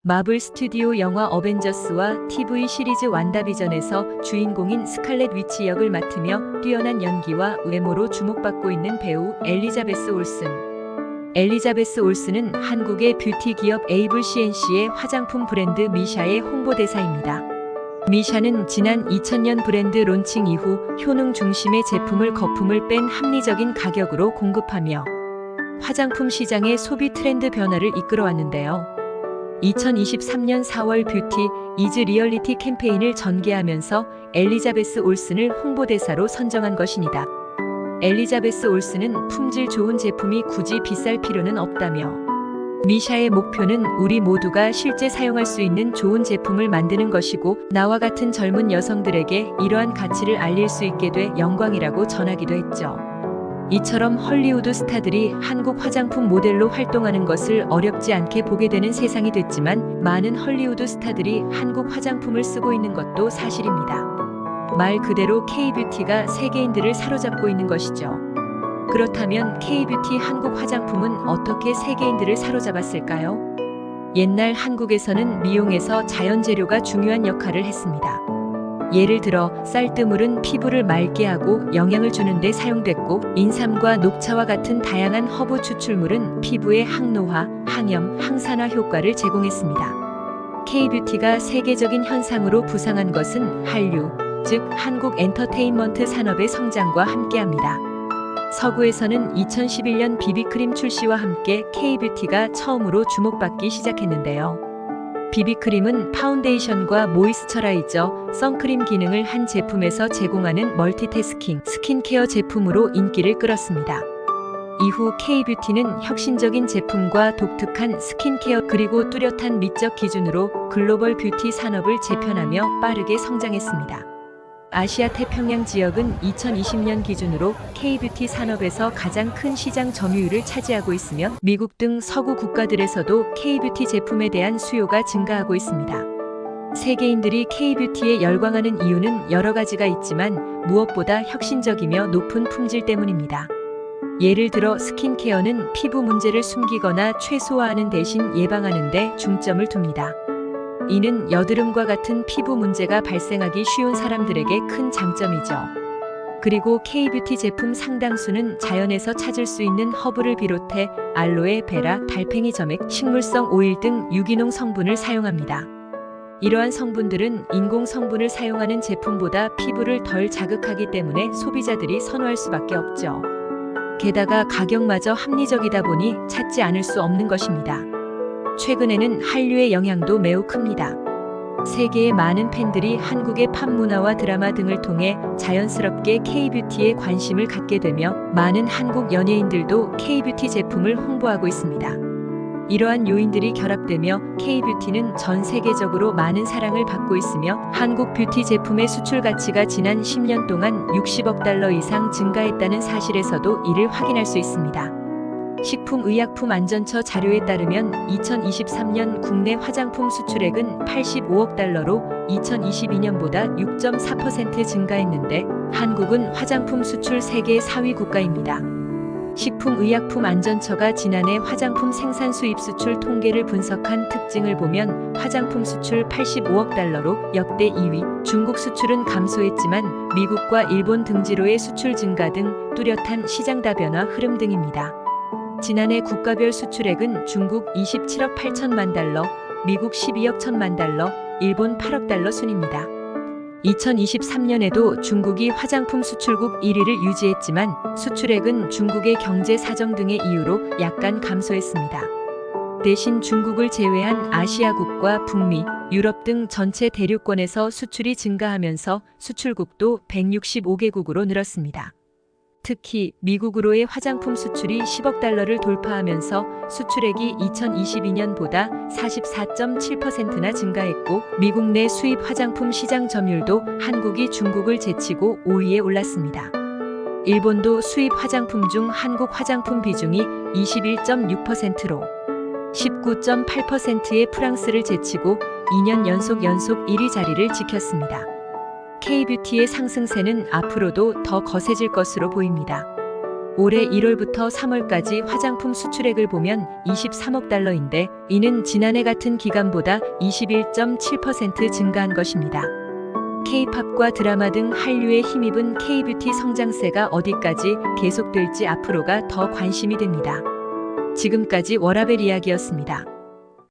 마블 스튜디오 영화 어벤져스와 TV 시리즈 완다비전에서 주인공인 스칼렛 위치 역을 맡으며 뛰어난 연기와 외모로 주목받고 있는 배우 엘리자베스 올슨. 엘리자베스 올슨은 한국의 뷰티 기업 에이블 CNC의 화장품 브랜드 미샤의 홍보대사입니다. 미샤는 지난 2000년 브랜드 론칭 이후 효능 중심의 제품을 거품을 뺀 합리적인 가격으로 공급하며 화장품 시장의 소비 트렌드 변화를 이끌어왔는데요. 2023년 4월 뷰티 이즈 리얼리티 캠페인을 전개하면서 엘리자베스 올슨을 홍보대사로 선정한 것입니다. 엘리자베스 올슨은 품질 좋은 제품이 굳이 비쌀 필요는 없다며 미샤의 목표는 우리 모두가 실제 사용할 수 있는 좋은 제품을 만드는 것이고 나와 같은 젊은 여성들에게 이러한 가치를 알릴 수 있게 돼 영광이라고 전하기도 했죠. 이처럼 헐리우드 스타들이 한국 화장품 모델로 활동하는 것을 어렵지 않게 보게 되는 세상이 됐지만 많은 헐리우드 스타들이 한국 화장품을 쓰고 있는 것도 사실입니다. 말 그대로 K-뷰티가 세계인들을 사로잡고 있는 것이죠. 그렇다면 K-뷰티 한국 화장품은 어떻게 세계인들을 사로잡았을까요? 옛날 한국에서는 미용에서 자연 재료가 중요한 역할을 했습니다. 예를 들어 쌀뜨물은 피부를 맑게 하고 영양을 주는 데 사용됐고 인삼과 녹차와 같은 다양한 허브 추출물은 피부의 항노화, 항염, 항산화 효과를 제공했습니다. K-뷰티가 세계적인 현상으로 부상한 것은 한류, 즉 한국 엔터테인먼트 산업의 성장과 함께합니다. 서구에서는 2011년 비비크림 출시와 함께 K-뷰티가 처음으로 주목받기 시작했는데요. 비비크림은 파운데이션과 모이스처라이저, 선크림 기능을 한 제품에서 제공하는 멀티태스킹 스킨케어 제품으로 인기를 끌었습니다. 이후 K-뷰티는 혁신적인 제품과 독특한 스킨케어 그리고 뚜렷한 미적 기준으로 글로벌 뷰티 산업을 재편하며 빠르게 성장했습니다. 아시아 태평양 지역은 2020년 기준으로 K-뷰티 산업에서 가장 큰 시장 점유율을 차지하고 있으며 미국 등 서구 국가들에서도 K-뷰티 제품에 대한 수요가 증가하고 있습니다. 세계인들이 K-뷰티에 열광하는 이유는 여러 가지가 있지만 무엇보다 혁신적이며 높은 품질 때문입니다. 예를 들어 스킨케어는 피부 문제를 숨기거나 최소화하는 대신 예방하는 데 중점을 둡니다. 이는 여드름과 같은 피부 문제가 발생하기 쉬운 사람들에게 큰 장점이죠. 그리고 K-뷰티 제품 상당수는 자연에서 찾을 수 있는 허브를 비롯해 알로에 베라, 달팽이 점액, 식물성 오일 등 유기농 성분을 사용합니다. 이러한 성분들은 인공 성분을 사용하는 제품보다 피부를 덜 자극하기 때문에 소비자들이 선호할 수밖에 없죠. 게다가 가격마저 합리적이다 보니 찾지 않을 수 없는 것입니다. 최근에는 한류의 영향도 매우 큽니다. 세계의 많은 팬들이 한국의 팝 문화와 드라마 등을 통해 자연스럽게 K-뷰티에 관심을 갖게 되며 많은 한국 연예인들도 K-뷰티 제품을 홍보하고 있습니다. 이러한 요인들이 결합되며 K-뷰티는 전 세계적으로 많은 사랑을 받고 있으며 한국 뷰티 제품의 수출 가치가 지난 10년 동안 60억 달러 이상 증가했다는 사실에서도 이를 확인할 수 있습니다. 식품의약품안전처 자료에 따르면 2023년 국내 화장품 수출액은 85억 달러로 2022년보다 6.4% 증가했는데 한국은 화장품 수출 세계 4위 국가입니다. 식품의약품안전처가 지난해 화장품 생산 수입 수출 통계를 분석한 특징을 보면 화장품 수출 85억 달러로 역대 2위, 중국 수출은 감소했지만 미국과 일본 등지로의 수출 증가 등 뚜렷한 시장 다변화 흐름 등입니다. 지난해 국가별 수출액은 중국 27억 8천만 달러, 미국 12억 1천만 달러, 일본 8억 달러 순입니다. 2023년에도 중국이 화장품 수출국 1위를 유지했지만 수출액은 중국의 경제 사정 등의 이유로 약간 감소했습니다. 대신 중국을 제외한 아시아국과 북미, 유럽 등 전체 대륙권에서 수출이 증가하면서 수출국도 165개국으로 늘었습니다. 특히 미국으로의 화장품 수출이 10억 달러를 돌파하면서 수출액이 2022년보다 44.7%나 증가했고 미국 내 수입 화장품 시장 점유율도 한국이 중국을 제치고 5위에 올랐습니다. 일본도 수입 화장품 중 한국 화장품 비중이 21.6%로 19.8%의 프랑스를 제치고 2년 연속 1위 자리를 지켰습니다. K-뷰티의 상승세는 앞으로도 더 거세질 것으로 보입니다. 올해 1월부터 3월까지 화장품 수출액을 보면 23억 달러인데 이는 지난해 같은 기간보다 21.7% 증가한 것입니다. K-팝과 드라마 등 한류에 힘입은 K-뷰티 성장세가 어디까지 계속될지 앞으로가 더 관심이 됩니다. 지금까지 워라벨 이야기였습니다.